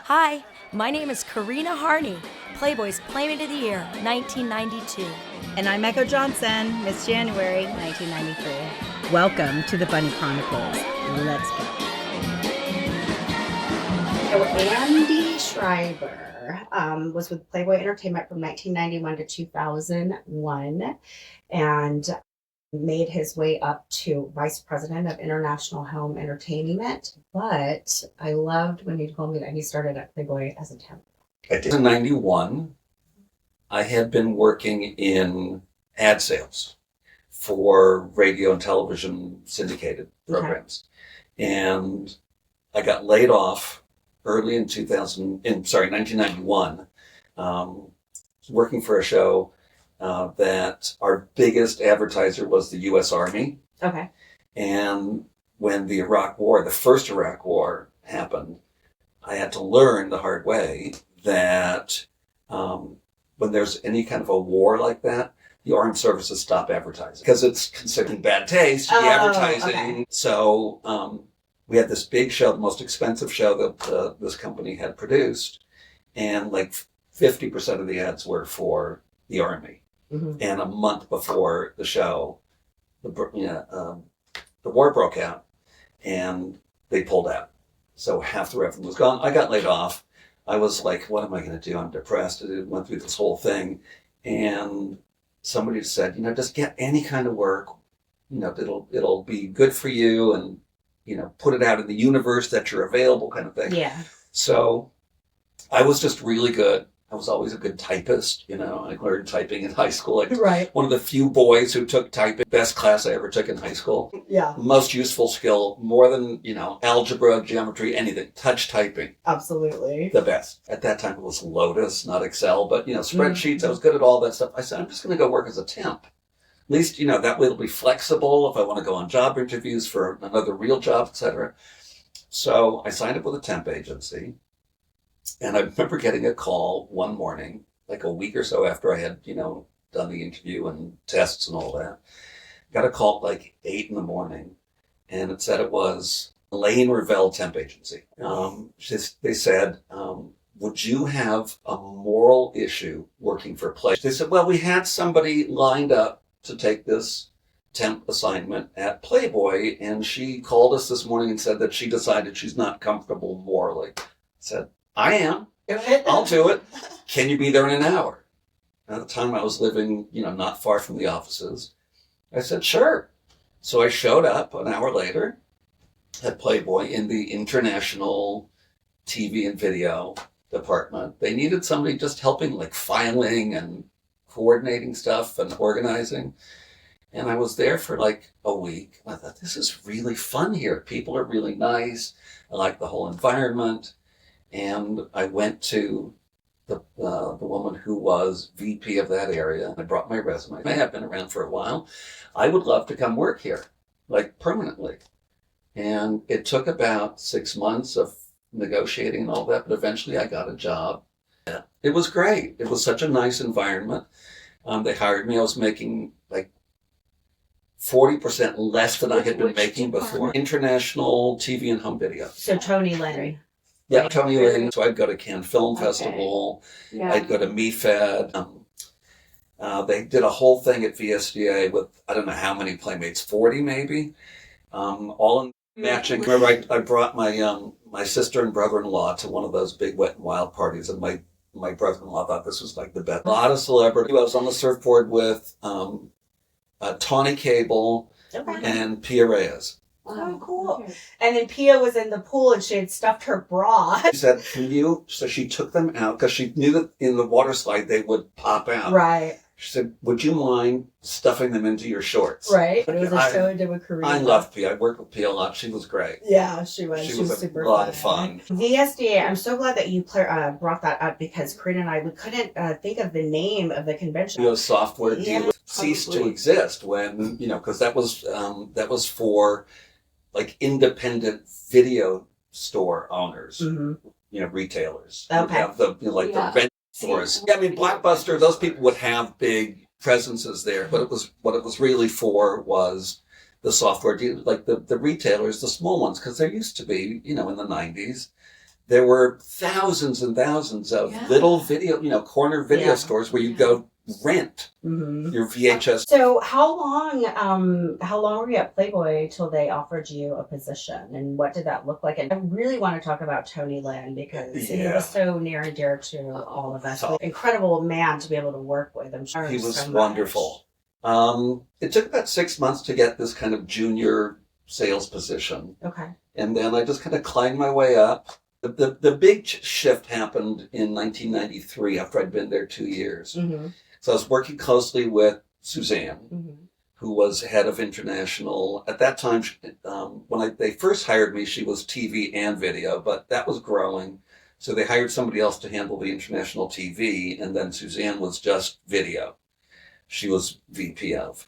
Hi, my name is Karina Harney, Playboy's Playmate of the Year, 1992. And I'm Echo Johnson, Miss January, 1993. Welcome to the Bunny Chronicles. Let's go. So Andy Schreiber was with Playboy Entertainment from 1991 to 2001 and made his way up to Vice President of International Home Entertainment. But I loved when he told me that he started at Playboy as a temp. I did. In 91, I had been working in ad sales for radio and television syndicated programs. Okay. And I got laid off early in 1991, working for a show that our biggest advertiser was the U.S. Army. Okay. And when the first Iraq War happened, I had to learn the hard way that when there's any kind of a war like that, the armed services stop advertising because it's considered bad taste to be advertising. Okay. So we had this big show, the most expensive show that this company had produced, and like 50% of the ads were for the Army. Mm-hmm. And a month before the show, the war broke out, and they pulled out. So half the revenue was gone. I got laid off. I was like, what am I going to do? I'm depressed. I went through this whole thing. And somebody said, just get any kind of work. It'll be good for you, and, put it out in the universe that you're available, kind of thing. Yeah. So I was just really good. I was always a good typist, I learned typing in high school. Like right. One of the few boys who took typing. Best class I ever took in high school. Yeah. Most useful skill, more than, algebra, geometry, anything. Touch typing. Absolutely. The best. At that time it was Lotus, not Excel, but, spreadsheets. Mm-hmm. I was good at all that stuff. I said, I'm just going to go work as a temp. At least, that way it'll be flexible if I want to go on job interviews for another real job, etc. So I signed up with a temp agency. And I remember getting a call one morning, like a week or so after I had, done the interview and tests and all that. Got a call at like 8 a.m, and it said it was Lane Revell Temp Agency. They said, would you have a moral issue working for Play? They said, well, we had somebody lined up to take this temp assignment at Playboy, and she called us this morning and said that she decided she's not comfortable morally. I said, I am. I'll do it. Can you be there in an hour? At the time I was living, not far from the offices. I said, sure. So I showed up an hour later at Playboy in the international TV and video department. They needed somebody just helping, like filing and coordinating stuff and organizing. And I was there for like a week. I thought, this is really fun here. People are really nice. I like the whole environment. And I went to the woman who was VP of that area. I brought my resume. I have been around for a while. I would love to come work here, like permanently. And it took about 6 months of negotiating and all that, but eventually I got a job. It was great. It was such a nice environment. They hired me. I was making like 40% less than I had been making before. International TV and home video. So Tony Lane. Yeah, Tony Lane. So I'd go to Cannes Film Festival. Yeah. I'd go to MeFed. They did a whole thing at VSDA with, I don't know how many Playmates, 40 maybe, all in matching. Remember, I brought my sister and brother-in-law to one of those big Wet and Wild parties, and my brother-in-law thought this was like the best. A lot of celebrity. I was on the surfboard with Tawny Cable and Pia Reyes. Oh, cool. Okay. And then Pia was in the pool and she had stuffed her bra. She said, so she took them out because she knew that in the water slide they would pop out. Right. She said, would you mind stuffing them into your shorts? Right. It was a show I did with Korea. I loved Pia. I worked with Pia a lot. She was great. Yeah, she was. She was super fun. A lot of fun. VSDA, I'm so glad that you brought that up because Karina and I, we couldn't think of the name of the convention. Software dealer ceased to exist when, because that was for like independent video store owners, retailers. Okay. Would have the rent stores. Yeah, I mean, Blockbuster, those people would have big presences there, but what it was really for was the software dealers, like the retailers, the small ones, because there used to be, in the 90s, there were thousands and thousands of little video, corner video stores where you go rent your VHS. So how long were you at Playboy till they offered you a position, and what did that look like? And I really want to talk about Tony Lynn because he was so near and dear to all of us. Incredible man to be able to work with. I'm sure he was wonderful. It took about 6 months to get this kind of junior sales position. Okay. And then I just kind of climbed my way up. The big shift happened in 1993 after I'd been there 2 years. Mm-hmm. So I was working closely with Suzanne, who was head of international. At that time, when they first hired me, she was TV and video, but that was growing. So they hired somebody else to handle the international TV, and then Suzanne was just video. She was VP of.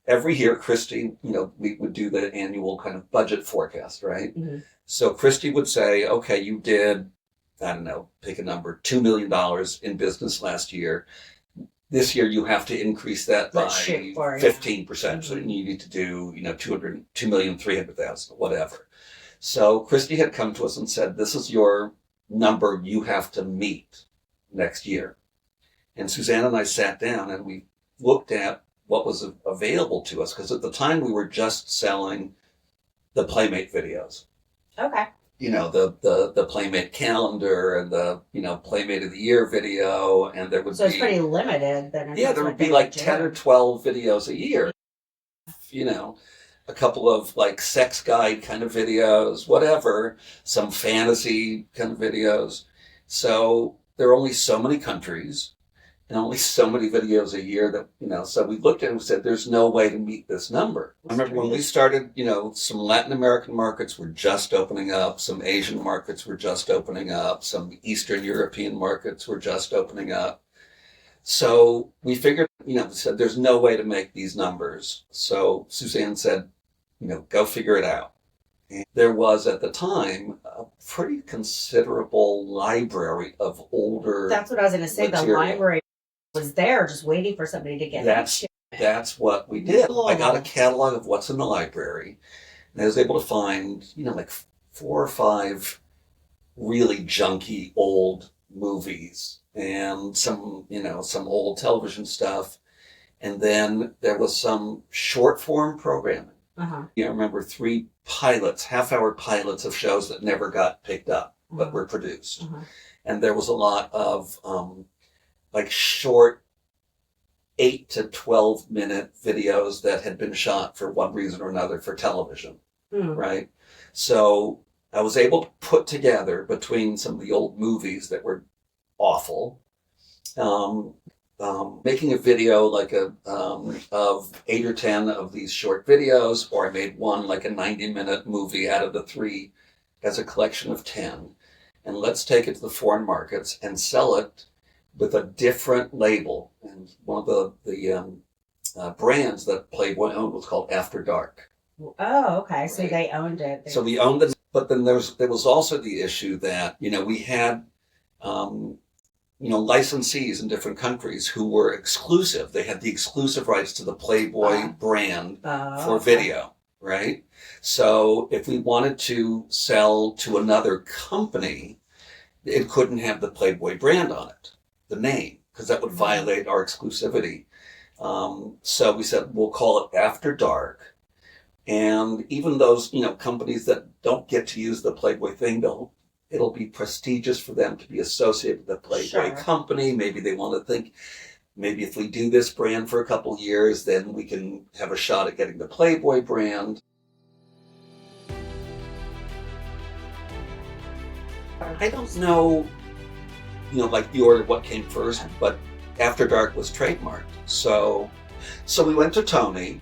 Every year, Christy, we would do the annual kind of budget forecast, right? Mm-hmm. So Christy would say, okay, you did, I don't know, pick a number, $2 million in business last year. This year you have to increase that by 15%. So you need to do, $2,300,000, whatever. So Christy had come to us and said, this is your number you have to meet next year. And Suzanne and I sat down and we looked at what was available to us, because at the time we were just selling the Playmate videos. Okay. The Playmate calendar and the, Playmate of the Year video, and there would be... So it's pretty limited then. Yeah, there would be like 10 or 12 videos a year. A couple of like sex guide kind of videos, whatever, some fantasy kind of videos. So there are only so many countries and only so many videos a year that, so we looked at it and said, there's no way to meet this number. I remember when we started, some Latin American markets were just opening up, some Asian markets were just opening up, some Eastern European markets were just opening up. So we figured, said there's no way to make these numbers. So Suzanne said, go figure it out. And there was at the time a pretty considerable library of older. That's what I was going to say. Material. The library was there just waiting for somebody to get That's what we did. Cool. I got a catalog of what's in the library, and I was able to find, like 4 or 5 really junky old movies and some old television stuff. And then there was some short form programming. I remember 3 pilots, half-hour pilots of shows that never got picked up, but were produced. And there was a lot of short 8 to 12 minute videos that had been shot for one reason or another for television, right? So I was able to put together, between some of the old movies that were awful, making a video like of 8 or 10 of these short videos, or I made one like a 90-minute movie out of the 3 as a collection of 10. And let's take it to the foreign markets and sell it with a different label. And one of the brands that Playboy owned was called After Dark. Oh, okay. So they owned it. So we owned it. But then there was also the issue that, we had, licensees in different countries who were exclusive. They had the exclusive rights to the Playboy brand for video, right? So if we wanted to sell to another company, it couldn't have the Playboy brand on it, the name, because that would violate our exclusivity. So we said, we'll call it After Dark. And even those, companies that don't get to use the Playboy thing, it'll be prestigious for them to be associated with the Playboy company. Maybe they want to think, maybe if we do this brand for a couple years, then we can have a shot at getting the Playboy brand. I don't know, the order of what came first, but After Dark was trademarked. So we went to Tony,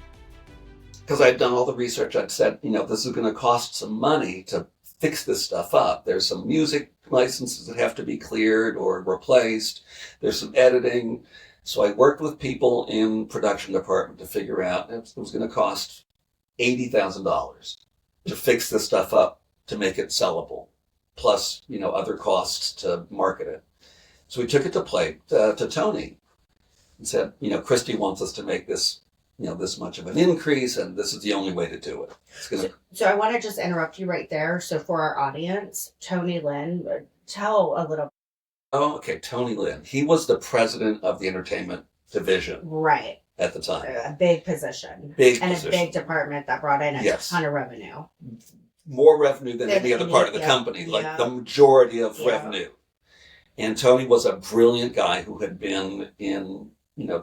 because I'd done all the research. I'd said, this is going to cost some money to fix this stuff up. There's some music licenses that have to be cleared or replaced. There's some editing. So I worked with people in production department to figure out it was going to cost $80,000 to fix this stuff up to make it sellable, plus, other costs to market it. So we took it to Tony. and said, Christy wants us to make this, this much of an increase, and this is the only way to do it. So I want to just interrupt you right there. So for our audience, Tony Lynn, tell a little. Oh, okay. Tony Lynn. He was the president of the entertainment division. Right. At the time. A big position. And a big department that brought in a ton of revenue. More revenue than any other part of the company, like the majority of revenue. And Tony was a brilliant guy who had been in,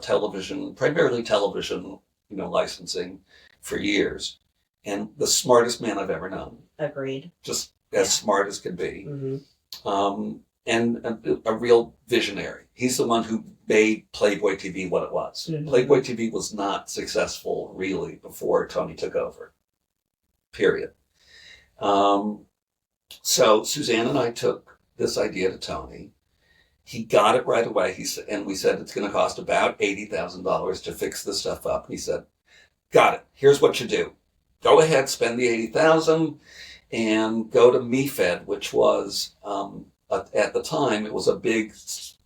television, primarily television, licensing for years. And the smartest man I've ever known. Agreed. Just as smart as could be. Mm-hmm. And a real visionary. He's the one who made Playboy TV what it was. Mm-hmm. Playboy TV was not successful, really, before Tony took over. Period. So Suzanne and I took this idea to Tony. He got it right away. And we said it's going to cost about $80,000 to fix this stuff up. And he said, got it. Here's what you do. Go ahead, spend the $80,000 and go to MeFed, which was, at the time, it was a big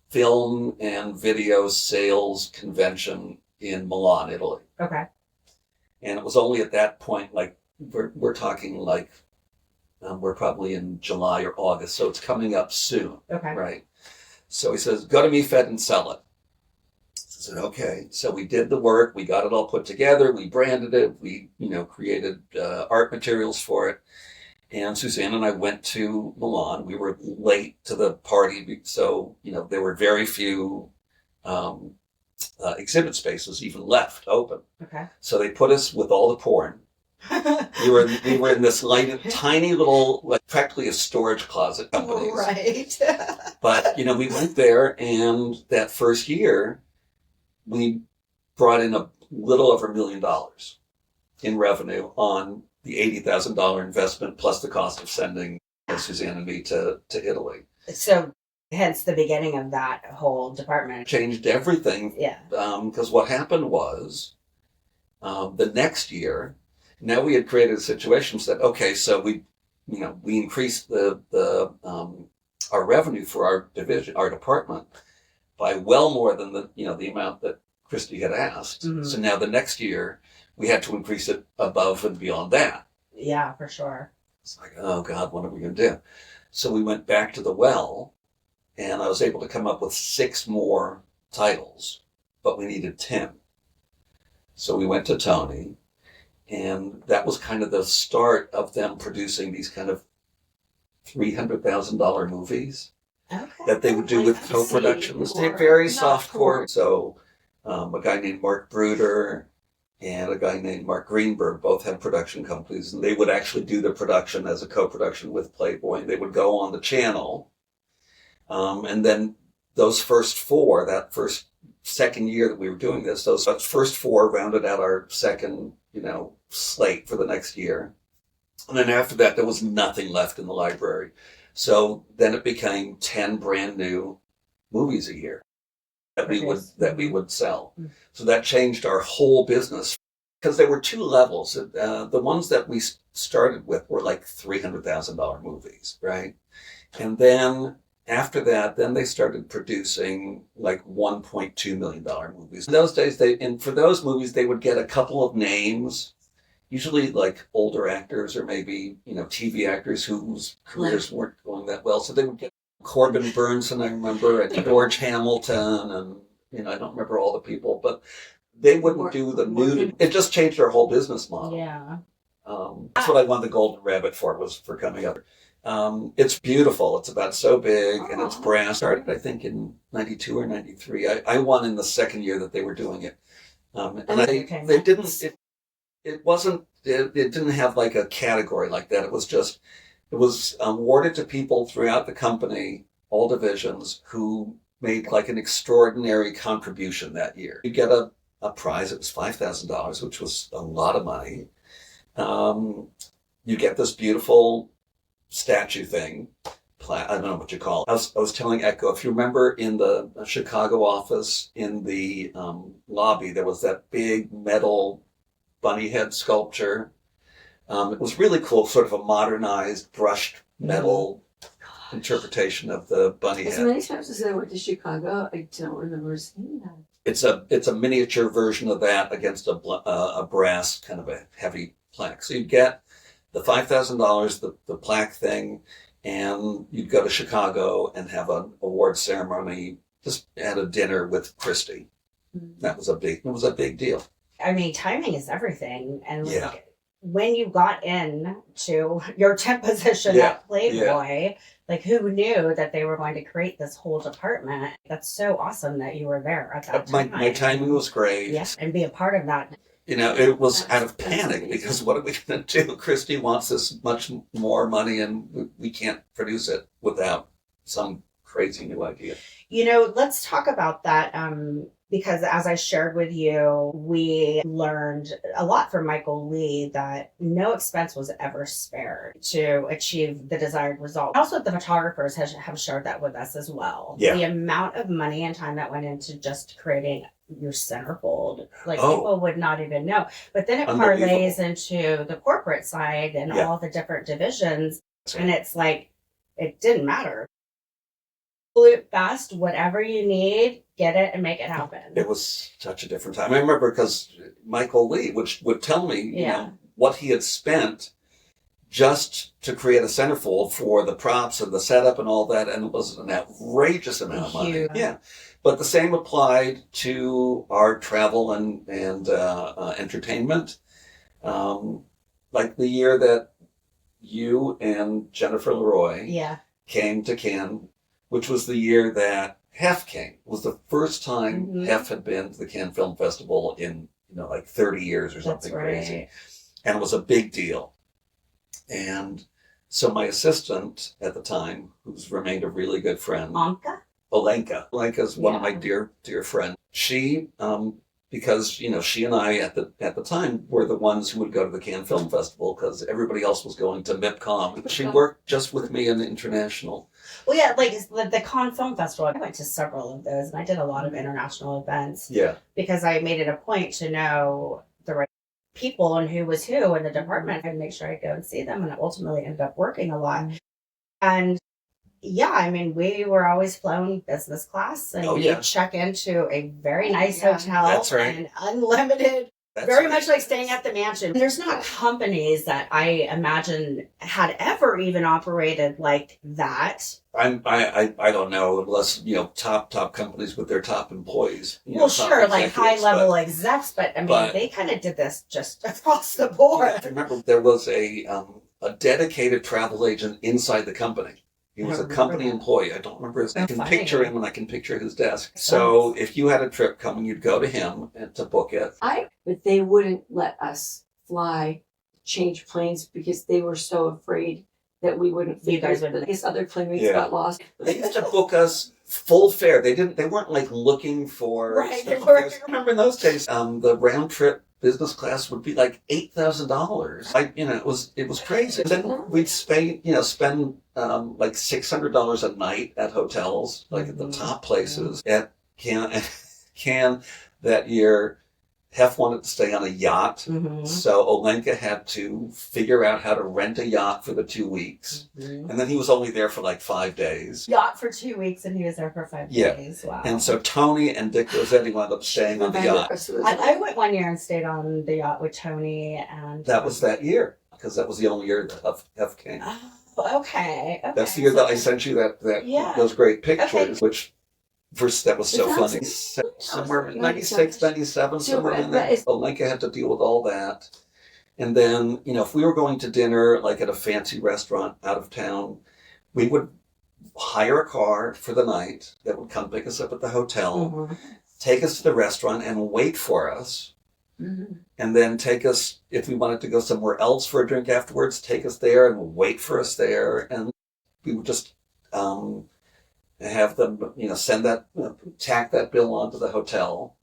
film and video sales convention in Milan, Italy. Okay. And it was only at that point, like, we're talking like, we're probably in July or August, so it's coming up soon. Okay. Right? So he says, go to MeFed and sell it. I said, okay. So we did the work. We got it all put together. We branded it. We, created art materials for it. And Suzanne and I went to Milan. We were late to the party, so, there were very few exhibit spaces even left open. Okay. So they put us with all the porn. we were in this tiny little, like practically a storage closet company. Right. But, we went there, and that first year, we brought in a little over $1 million in revenue on the $80,000 investment plus the cost of sending Suzanne and me to Italy. So hence the beginning of that whole department. Changed everything. Yeah. Because what happened was the next year, now we had created a situation that, okay, so we increased our revenue for our division, our department, by well more than the amount that Christy had asked. Mm-hmm. So now the next year, we had to increase it above and beyond that. Yeah, for sure. It's like, oh God, what are we going to do? So we went back to the well, and I was able to come up with 6 more titles, but we needed 10. So we went to Tony, and that was kind of the start of them producing these kind of $300,000 movies that they would do with co-productions. They're very softcore. So a guy named Mark Bruder and a guy named Mark Greenberg both had production companies, and they would actually do the production as a co-production with Playboy. They would go on the channel, and then those first 4, second year that we were doing this, those first 4 rounded out our second, slate for the next year. And then after that, there was nothing left in the library. So then it became 10 brand new movies a year that we would sell. Mm-hmm. So that changed our whole business, because there were 2 levels. The ones that we started with were like $300,000 movies, right? And then after that, then they started producing like $1.2 million movies. In those days, for those movies, they would get a couple of names, usually like older actors or maybe, TV actors whose careers weren't going that well. So they would get Corbin Burnson, I remember, and George Hamilton, and, I don't remember all the people, but they wouldn't do the nude. It just changed our whole business model. Yeah. That's what I won the Golden Rabbit for coming up. It's beautiful. It's about so big, and it's brass. Started, I think, in 92 or 93. I won in the second year that they were doing it. And they didn't, it didn't have like a category like that. It was awarded to people throughout the company, all divisions, who made like an extraordinary contribution that year. You get a prize. It was $5,000, which was a lot of money. You get this beautiful statue thing. I don't know what you call it. I was telling Echo, if you remember in the Chicago office, in the lobby, there was that big metal bunny head sculpture. It was really cool, sort of a modernized brushed metal interpretation of the bunny As head. many times as I went to Chicago, I don't remember seeing that. It's a miniature version of that against a brass kind of a heavy plaque. So you get the $5,000, the plaque thing, and you'd go to Chicago and have an award ceremony, just at a dinner with Christy. That was a big deal. I mean, timing is everything. And Yeah. like, when you got in to your temp position Yeah, at Playboy, like who knew that they were going to create this whole department? That's so awesome that you were there at that time. My timing was great. Yes, and be a part of that. You know, it was out of That's panic amazing. because what are we going to do? Christy wants this much more money and we can't produce it without some crazy new idea. You know, let's talk about that. Because as I shared with you, we learned a lot from Michael Lee that no expense was ever spared to achieve the desired result. Also, the photographers have shared that with us as well. Yeah. The amount of money and time that went into just creating your centerfold, like Oh. people would not even know. But then it Unbelievable. parlays into the corporate side and Yeah. all the different divisions. That's And right. it's like, it didn't matter. Absolute best, whatever you need, get it and make it happen. It was such a different time. I remember because Michael Lee would tell me, you Yeah. know, what he had spent just to create a centerfold for the props and the setup and all that, and it was an outrageous amount of money. Huge. Yeah, but the same applied to our travel and entertainment. Like the year that you and Jennifer Leroy Yeah. came to Cannes, which was the year that Hef came. It was the first time Mhm. Hef had been to the Cannes Film Festival in, like 30 years or That's something right. crazy. And it was a big deal. And so my assistant at the time, who's remained a really good friend, Anka? Olenka's one of my Yeah. dear friends. She, because, she and I at the time were the ones who would go to the Cannes Film Festival because everybody else was going to MIPCOM. She worked just with me in the international. Well, yeah, like the Cannes Film Festival. I went to several of those and I did a lot of international events Yeah. because I made it a point to know the right people and who was who in the department and make sure I go and see them. And I ultimately ended up working a lot. And yeah, I mean, we were always flown business class and Oh, yeah. you check into a very nice Yeah. hotel That's right. and unlimited. That's Very right. much like staying at the mansion. There's not companies that I imagine had ever even operated like that. I don't know unless top companies with their top employees. Well, top sure, like high executives, level execs, but I mean, but- they kind of did this just across the but board. I remember there was a dedicated travel agent inside the company. He was I a remember company that. employee. I don't remember his name. I can Funny. picture him and I can picture his desk. So if you had a trip coming, you'd go to him and to book it. But they wouldn't let us fly, change planes because they were so afraid that we wouldn't You guys figure would- that his other playmates Yeah. got lost. They used to book us full fare. They weren't like looking for Right, they stuff. weren't. I remember in those days, the round trip business class would be like $8,000. It was crazy. And then we'd spend like $600 a night at hotels, like at the top places. At Cannes that year, Hef wanted to stay on a yacht. Mhm. So Olenka had to figure out how to rent a yacht for the 2 weeks. Mhm. And then he was only there for like 5 days. Yacht for 2 weeks and he was there for 5 Yeah. days. Wow. And so Tony and Dick Rossetti wound up staying on the yacht. I went one year and stayed on the yacht with Tony and That was that year, because that was the only year that Hef came. Oh, okay. That's the year that I sent you Yeah. those great pictures, Okay. which first that was so That's- funny. Somewhere in 96, 97, So, somewhere in but there. it's- Olenka had to deal with all that. And then, if we were going to dinner, like at a fancy restaurant out of town, we would hire a car for the night that would come pick us up at the hotel, Mhm. take us to the restaurant and wait for us. Mhm. And then take us, if we wanted to go somewhere else for a drink afterwards, take us there and wait for us there. And we would just have them, send that, tack that bill onto the hotel.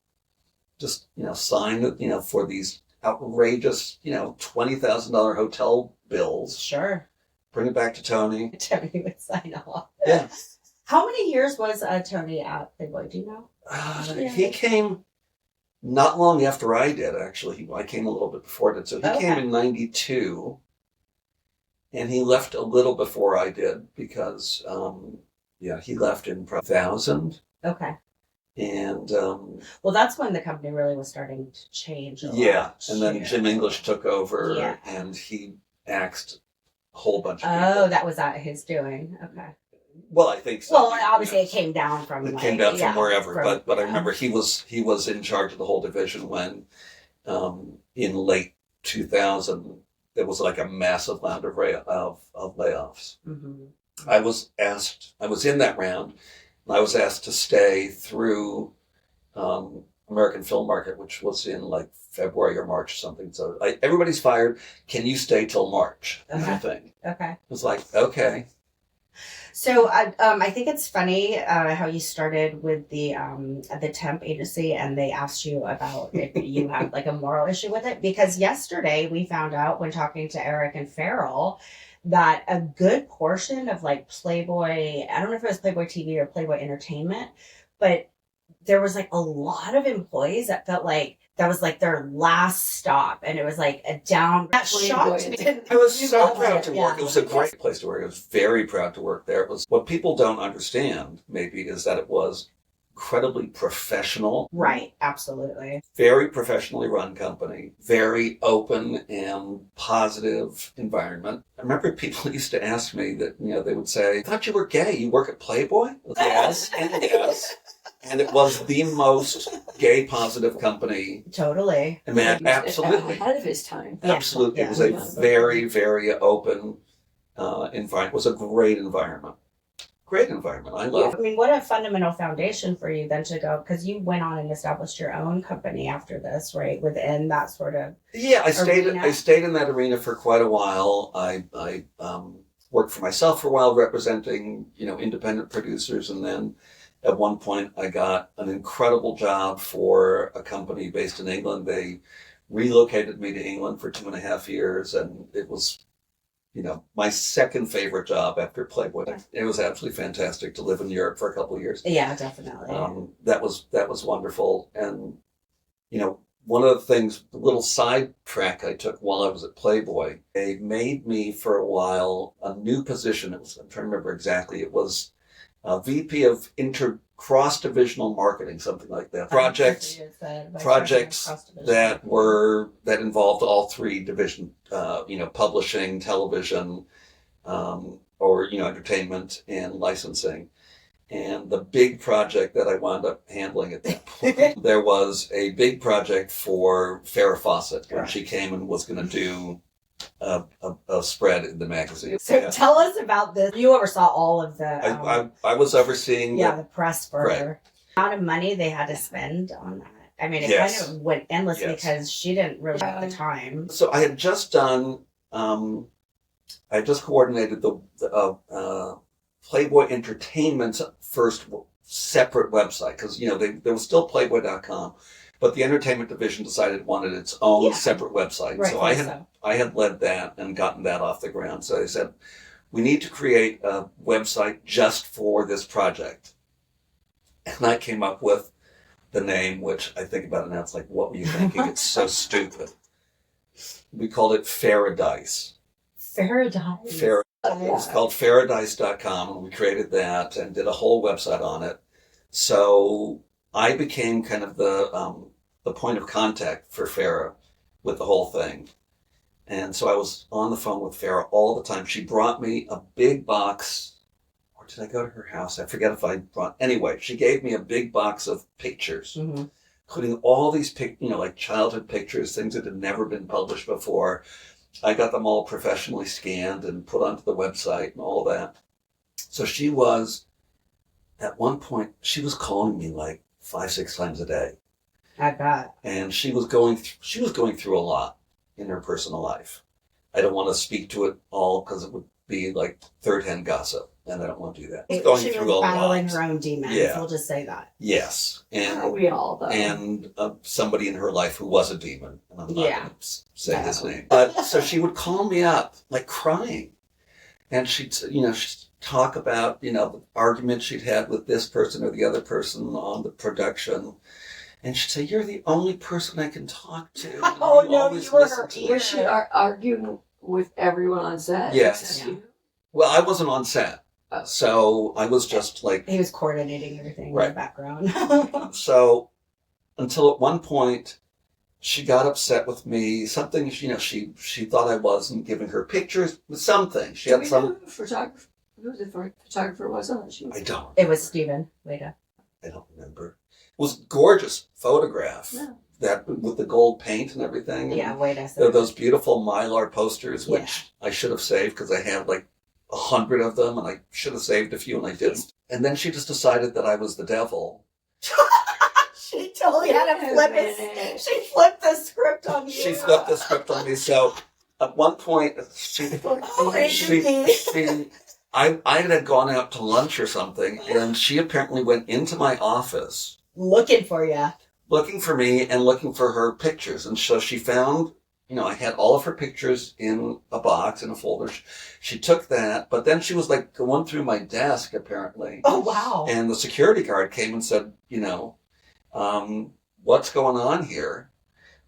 Just, sign it, for these outrageous, $20,000 hotel bills. Sure. Bring it back to Tony. Tony would sign off. Yeah. How many years was Tony at Playboy? Do you know? He came not long after I did, actually. I came a little bit before it. So he came Okay. in 92. And he left a little before I did because, he left in 2000. Okay. And Well, that's when the company really was starting to change. And then Jim English took over, Yeah. and he axed a whole bunch of Oh, people. that was at his doing. Okay. Well, I think so. Well, obviously it came down from. It came down from wherever, but I remember he was in charge of the whole division when, in late 2000, there was like a massive round of layoffs. Mm-hmm. I was in that round. I was asked to stay through American Film Market, which was in like February or March or something. So everybody's fired. Can you stay till March? Kind of thing. Okay. It was like, okay. So I think it's funny how you started with the temp agency, and they asked you about if you had like a moral issue with it, because yesterday we found out when talking to Eric and Farrell that a good portion of like Playboy, I don't know if it was Playboy TV or Playboy Entertainment, but there was like a lot of employees that felt like that was like their last stop, and it was like a down. That shocked me. I was so proud to work. Yeah. It was a great place to work. I was very proud to work there. It was what people don't understand, maybe, is that it was incredibly professional. Right, absolutely. Very professionally run company. Very open and positive environment. I remember people used to ask me that, they would say, I thought you were gay. You work at Playboy? Yes, and yes. And it was the most gay positive company. Totally. I mean, absolutely. Ahead of his time. Absolutely. Yeah. It was a very, very open environment. It was a great environment. Great environment. I love it. I mean, what a fundamental foundation for you then to go, because you went on and established your own company after this, right? Within that sort of I arena. stayed in that arena for quite a while. I worked for myself for a while, representing, independent producers, and then at one point I got an incredible job for a company based in England. They relocated me to England for 2.5 years, and it was, my second favorite job after Playboy. It was absolutely fantastic to live in Europe for a couple of years. Yeah, definitely. That was wonderful. And, one of the things, the little side track I took while I was at Playboy, they made me for a while a new position. I'm trying to remember exactly. It was VP of cross-divisional marketing, something like that. Projects that involved all three divisions, publishing, television, or entertainment and licensing. And the big project that I wound up handling at that point, there was a big project for Farrah Fawcett when she came and was going to do a spread in the magazine. So tell us about this. You oversaw all of the. I was overseeing. The press for right. her. The amount of money they had to spend on that. I mean, it kind of went endless because she didn't really have the time. So I had just done. I just coordinated the Playboy Entertainment's first separate website, because there was still Playboy.com. But the entertainment division decided it wanted its own separate website. Right, so I had led that and gotten that off the ground. So I said, we need to create a website just for this project. And I came up with the name, which I think about it now, it's like, what were you thinking? It's so stupid. We called it Faradise. Faradise. It's called Faradise.com, and we created that and did a whole website on it. So I became kind of the point of contact for Farrah with the whole thing. And so I was on the phone with Farrah all the time. She brought me a big box, or did I go to her house? I forget if I brought, anyway, she gave me a big box of pictures, including all these, like childhood pictures, things that had never been published before. I got them all professionally scanned and put onto the website and all that. So she was, at one point, she was calling me like 5-6 times a day. I bet. And she was going through a lot in her personal life. I don't want to speak to it all because it would be like third-hand gossip, and I don't want to do that. She through was a battling lot. her own demons. Yeah. We'll just say that. Yes, and We all, though. and somebody in her life who was a demon, and I'm not going to say his name. But so she would call me up like crying, and she'd talk about the argument she'd had with this person or the other person on the production. And she'd say, "You're the only person I can talk to." Oh, no, you were her Was she arguing with everyone on set. Yes. except you? Well, I wasn't on set. Oh. So I was just like, He was coordinating everything in Right. the background. so until at one point she got upset with me. Something, she thought I wasn't giving her pictures. Something. She Do had we some. know who the photographer was on the shoot? I don't. It was Stephen later. I don't remember. It was a gorgeous photograph. Yeah. That with the gold paint and everything. Yeah, wait a There second. were those beautiful Mylar posters, which Yeah. I should have saved because I had like 100 of them, and I should have saved a few, and I didn't. And then she just decided that I was the devil. She totally had to flip it. She flipped the script on you. She flipped the script on me. So at one point, I had gone out to lunch or something, and she apparently went into my office Looking for you. looking for me and looking for her pictures. And so she found, I had all of her pictures in a box, in a folder. She took that, but then she was like going through my desk, apparently. Oh, wow. And the security guard came and said, what's going on here?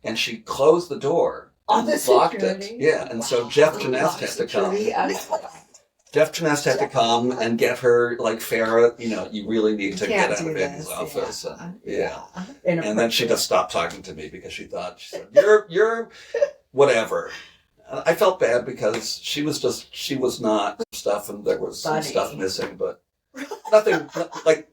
And she closed the door. On and the locked security? it. Yeah, and so Jeff Janest had to come. Security out Jeff Janest had to come and get her, like, Farrah, you really need to Can't get out do of Andy's this. office. Yeah. And then she just stopped talking to me because she said, you're whatever. And I felt bad because she was not stuff, and there was some Funny. stuff missing, but nothing like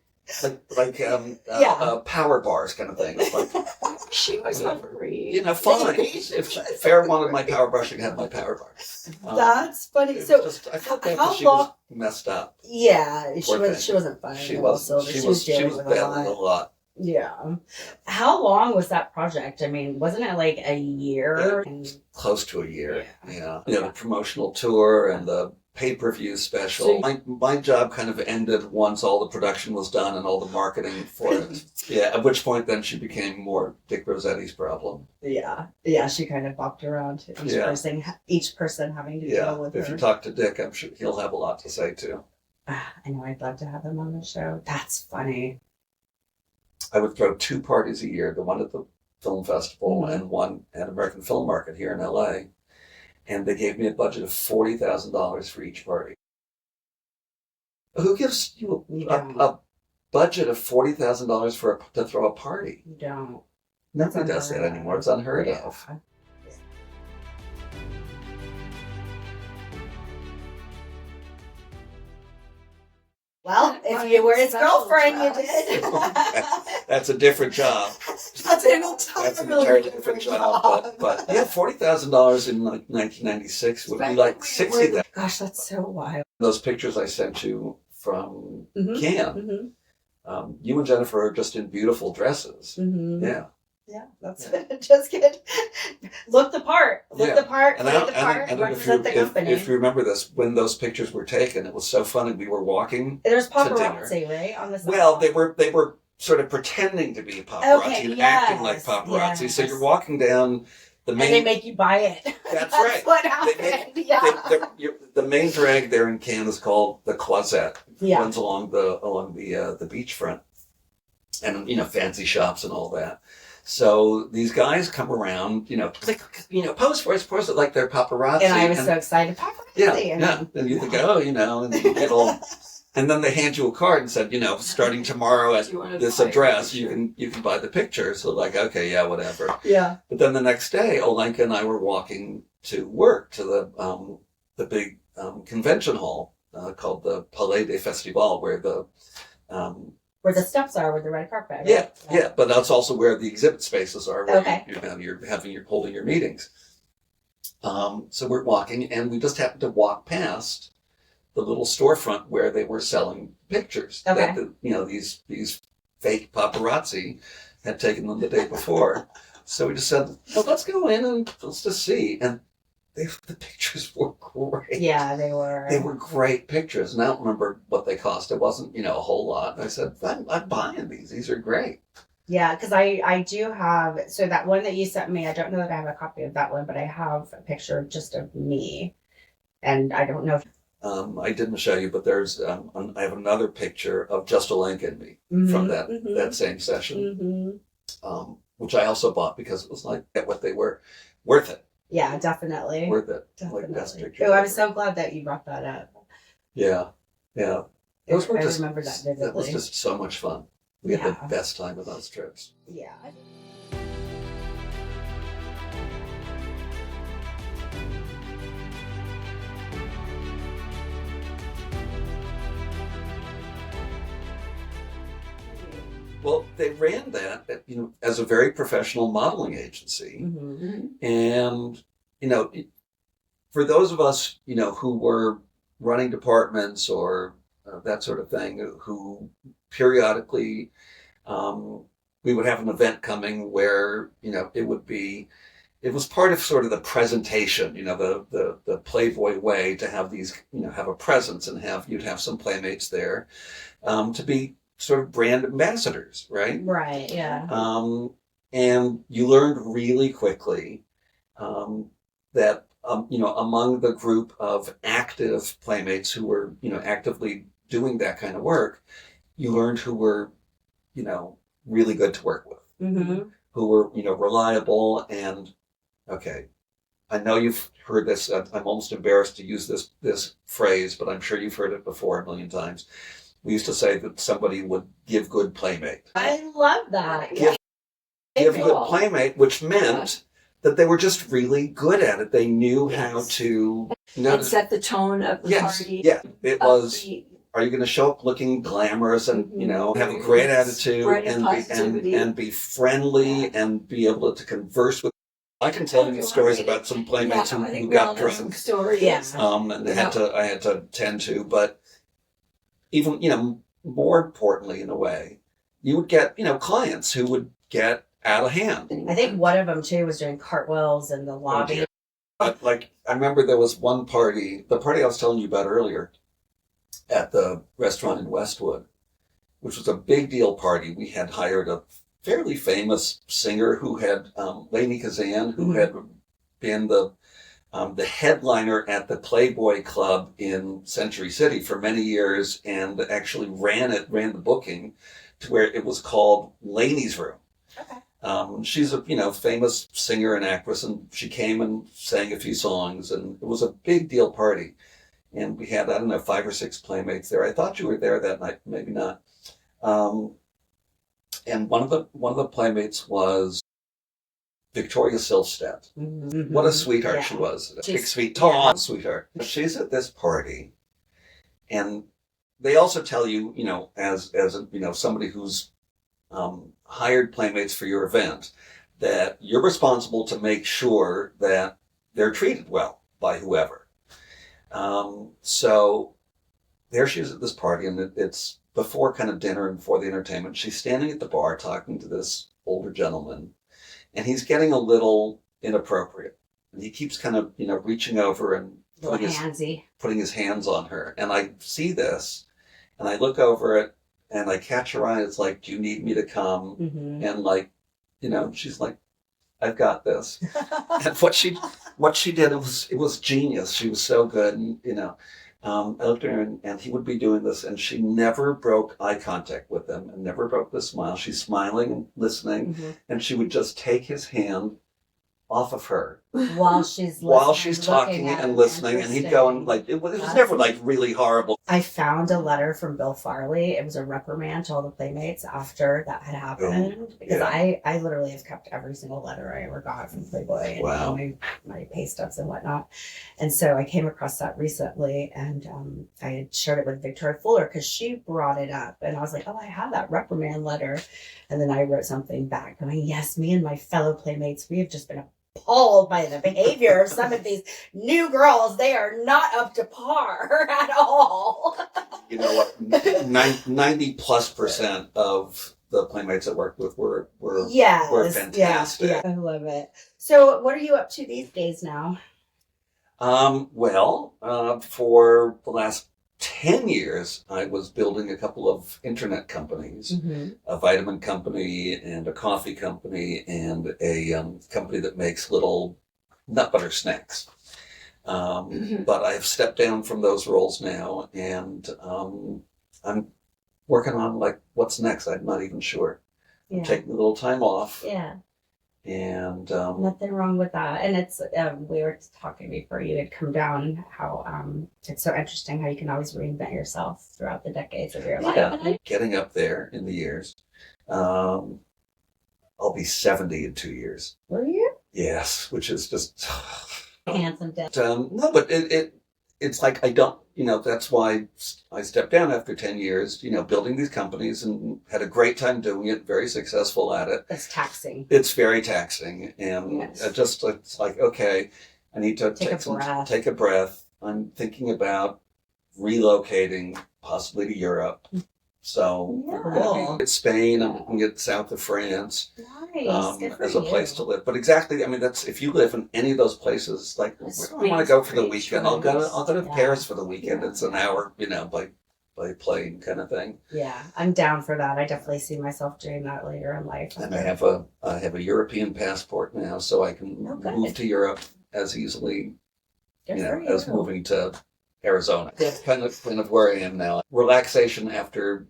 power bars kind of thing. Like, She was hungry. fine. If Farrah wanted my power bar, she can have my power bar. That's funny. It So, was I felt bad how because she was long- messed up. yeah, Poor thing. she wasn't fine. She was dealing with a battling a lot. lot. Yeah. How long was that project? I mean, wasn't it like a year? Close to a year. Yeah. Yeah. The promotional tour and the pay-per-view special. My job kind of ended once all the production was done and all the marketing for it. Yeah. At which point then she became more Dick Rossetti's problem. Yeah. Yeah, she kind of bopped around to each person having to deal with If her. you talk to Dick, I'm sure he'll have a lot to say too. I know, I'd love to have him on the show. That's funny. I would throw 2 parties a year, the one at the film festival Mhm. and one at American Film Market here in LA. And they gave me a budget of $40,000 for each party. Who gives you a budget of $40,000 to throw a party? You don't. Nobody does that anymore. It's unheard of. Yeah. Well, if you were his girlfriend, you did. That's a different job. That's an That's an entirely entirely different job. But yeah, $40,000 in like 1996 would be like $60,000. Gosh, that's so wild. Those pictures I sent you from Mhm. Cannes, you and Jennifer are just in beautiful dresses. Mm-hmm. Yeah. Yeah, that's just good. Look the part. Look Yeah. the part. And Play the part. Represent the company. if you remember this, when those pictures were taken, it was so funny. We were walking. There's dinner. paparazzi, right? On the side. Well, they were sort of pretending to be paparazzi Okay, and yes, acting like paparazzi. So yes. you're walking down the main. And they make you buy it. That's right. what They happened. make- Yeah. the main drag there in Cannes is called the Cloisette. Yeah. Runs along the beachfront, and fancy shops and all that. So these guys come around, pose for us, like they're paparazzi. And I was so excited. Paparazzi. Yeah. And you think, and you get all, and then they hand you a card and said, starting tomorrow at Do you want to this buy a address, picture? you can buy the picture. So like, okay, yeah, whatever. Yeah. But then the next day, Olenka and I were walking to work to the big convention hall called the Palais des Festivals, where the Where the steps are with the red carpet. Right? yeah, but that's also where the exhibit spaces are. Where Okay. you're holding your meetings. So we're walking, and we just happened to walk past the little storefront where they were selling pictures Okay. that these fake paparazzi had taken them the day before. So we just said, well, let's go in and let's just see. And the pictures were great. Yeah, they were. They were great pictures, and I don't remember what they cost. It wasn't, a whole lot. And I said, I'm buying these. These are great. Yeah, because I do have, so that one that you sent me, I don't know that I have a copy of that one, but I have a picture just of me. And I don't know if... I didn't show you, but there's I have another picture of just Olenka and me from that same session, which I also bought because it was like what they were worth it. Yeah, definitely. Worth it. Definitely. Like best picture. Oh, I'm ever. so glad that you brought that up. Yeah. Yeah. Those were I just, remember that That was vividly. just so much fun. We had Yeah. the best time with those trips. Yeah. Well, they ran that, as a very professional modeling agency. Mm-hmm. And, for those of us, who were running departments or that sort of thing, who periodically, we would have an event coming where, it was part of sort of the presentation, the Playboy way to have these, have a presence and you'd have some playmates there, to be sort of brand ambassadors, right? Right, yeah. And you learned really quickly that, among the group of active playmates who were, actively doing that kind of work, you learned who were, really good to work with, Mm-hmm. who were, reliable and, okay, I know you've heard this. I'm almost embarrassed to use this phrase, but I'm sure you've heard it before a million times. We used to say that somebody would give good playmate. I love that. Give give Cool. good playmate, which meant that they were just really good at it. They knew how Yes. to. And set the tone of the Yes, party. yeah. It of was. the- Are you going to show up looking glamorous and Mhm. have a great attitude Spreading positivity. and be friendly and be able to converse with? I can tell you stories about some playmates I who think we all got know some drunk. stories. Yeah. And I had to tend to, but even, more importantly in a way, you would get, clients who would get out of hand. I think one of them too was doing cartwheels in the lobby. But I remember there was one party, the party I was telling you about earlier at the restaurant in Westwood, which was a big deal party. We had hired a fairly famous singer who had, Lainey Kazan, who had been the headliner at the Playboy Club in Century City for many years and actually ran the booking to where it was called Lainey's Room. Okay. She's a, famous singer and actress, and she came and sang a few songs, and it was a big deal party. And we had, 5 or 6 playmates there. I thought you were there that night, maybe not. And one of the playmates was Victoria Silvstedt. Mm-hmm. What a sweetheart Yeah. she was. A She's- big, sweet, tall sweetheart. She's at this party, and they also tell you, as somebody who's hired playmates for your event, that you're responsible to make sure that they're treated well by whoever. So there she is at this party, and it's before kind of dinner and before the entertainment. She's standing at the bar talking to this older gentleman, and he's getting a little inappropriate. And he keeps kind of, reaching over and Little handsy. putting his hands on her. And I see this, and I look over it, and I catch her eye. It's like, do you need me to come? Mm-hmm. And she's like, I've got this. And what she did, it was genius. She was so good. And, I looked at her and he would be doing this, and she never broke eye contact with him and never broke the smile. She's smiling and listening, Mm-hmm. and she would just take his hand off of her While she's while she's looking talking at and him, listening, and he'd go and it was That's never really horrible. I found a letter from Bill Farley. It was a reprimand to all the playmates after that had happened. Because yeah. I literally have kept every single letter I ever got from Playboy and Wow. my pay stubs and whatnot. And so I came across that recently, and I had shared it with Victoria Fuller because she brought it up. And I was like, oh, I have that reprimand letter. And then I wrote something back going, yes, me and my fellow playmates, we have just been appalled by the behavior of some of these new girls. They are not up to par at all. You know what? 90+% of the playmates I worked with were fantastic. Yeah, I love it. So what are you up to these days now? For the last 10 years, I was building a couple of internet companies, a vitamin company and a coffee company and a company that makes little nut butter snacks. But I've stepped down from those roles now, and I'm working on what's next. I'm not even sure. I'm taking a little time off. Yeah. And Nothing wrong with that. And it's, we were talking before you had come down, how it's so interesting how you can always reinvent yourself throughout the decades of your life. yeah, getting up there in the years. I'll be 70 in 2 years. Were you? Yes, which is just Handsome death. no, but it's like I don't, that's why I stepped down after 10 years, building these companies, and had a great time doing it, very successful at it. It's taxing. It's very taxing, and Yes. it's like, okay, I need to take a breath. I'm thinking about relocating possibly to Europe. So Yeah. it's Spain, I'm going to get south of France. Nice. Good for As a you. place to live. But exactly, I mean, that's, if you live in any of those places, like, where do I want to go for the weekend? I'll go to Yeah. Paris for the weekend. Yeah. It's an hour, by plane kind of thing. Yeah, I'm down for that. I definitely see myself doing that later in life. And I have a European passport now, so I can good. move to Europe as easily, Good for you. as moving to Arizona. That's kind of where I am now. Relaxation after,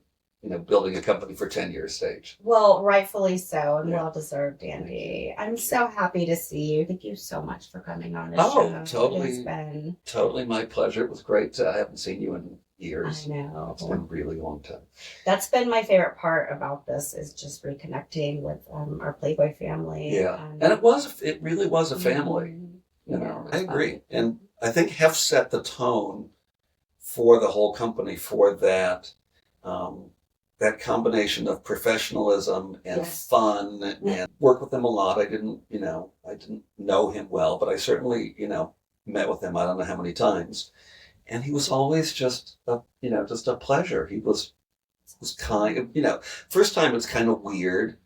building a company for 10 years stage. Well, rightfully so, and Yeah. well deserved, Andy. I'm so happy to see you. Thank you so much for coming on this Oh, show. totally. It's been, Totally my pleasure. It was great. I haven't seen you in years. I know. It's been a really long time. That's been my favorite part about this, is just reconnecting with our Playboy family. Yeah, and it really was a family. Yeah, I agree, and I think Hef set the tone for the whole company for that. That combination of professionalism and Yes. fun, and work with him a lot. I didn't know him well, but I certainly, met with him. I don't know how many times, and he was always just a pleasure. He was kind. First time it's kind of weird,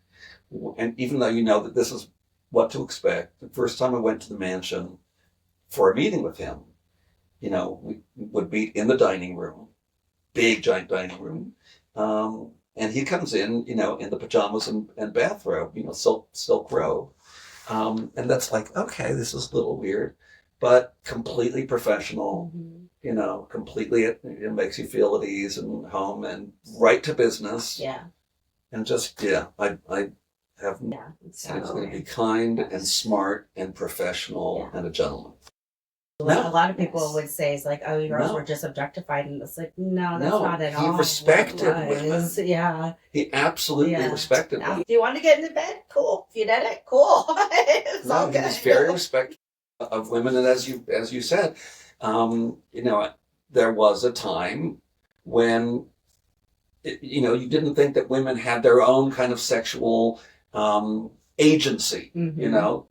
and even though that this is what to expect, the first time I went to the mansion for a meeting with him, we would meet in the dining room, big giant dining room. And he comes in, in the pajamas and bathrobe, silk robe. And that's like, okay, this is a little weird, but completely professional, completely, it makes you feel at ease and home and right to business. Yeah. And just, I have, Yeah. he's going to be kind and smart and professional and a gentleman. A lot of people would say, it's like, oh, you girls No. were just objectified. And it's like, no, that's No, not at he all. respected what it women. was. Yeah. He absolutely Yeah. respected Now, me. if you wanted to get into bed, cool. If you did it, cool. It's all No, he good. was very respectful of women, and as you said, there was a time when you didn't think that women had their own kind of sexual agency, Mhm.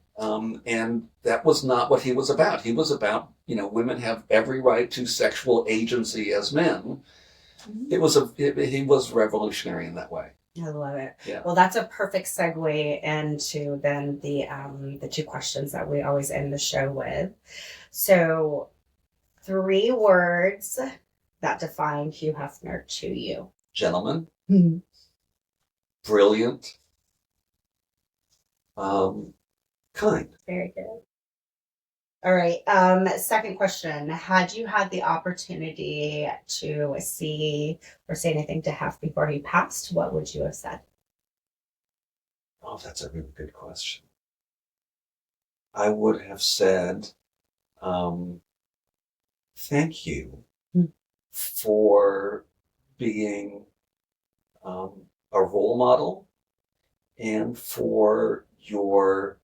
and that was not what he was about. He was about women have every right to sexual agency as men. Mhm. He was revolutionary in that way. I love it. Yeah. Well, that's a perfect segue into then the two questions that we always end the show with. So, 3 words that define Hugh Hefner to you. Gentleman, Mhm. brilliant, kind. Very good. All right. Second question. Had you had the opportunity to see or say anything to Hef before he passed, what would you have said? Oh, that's a really good question. I would have said, thank you for being a role model and for your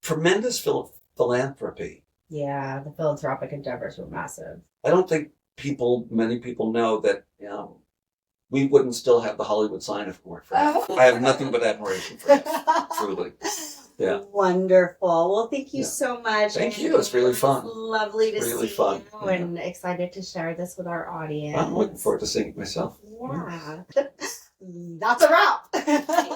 tremendous philanthropy. Yeah, the philanthropic endeavors were massive. I don't think many people know that we wouldn't still have the Hollywood sign if it weren't for him. I have nothing but admiration for him, truly. Yeah. Wonderful. Well, thank you so much. Thank you. It's really fun. Lovely to Really see fun. you and excited to share this with our audience. I'm looking forward to seeing it myself. Yeah. That's a wrap.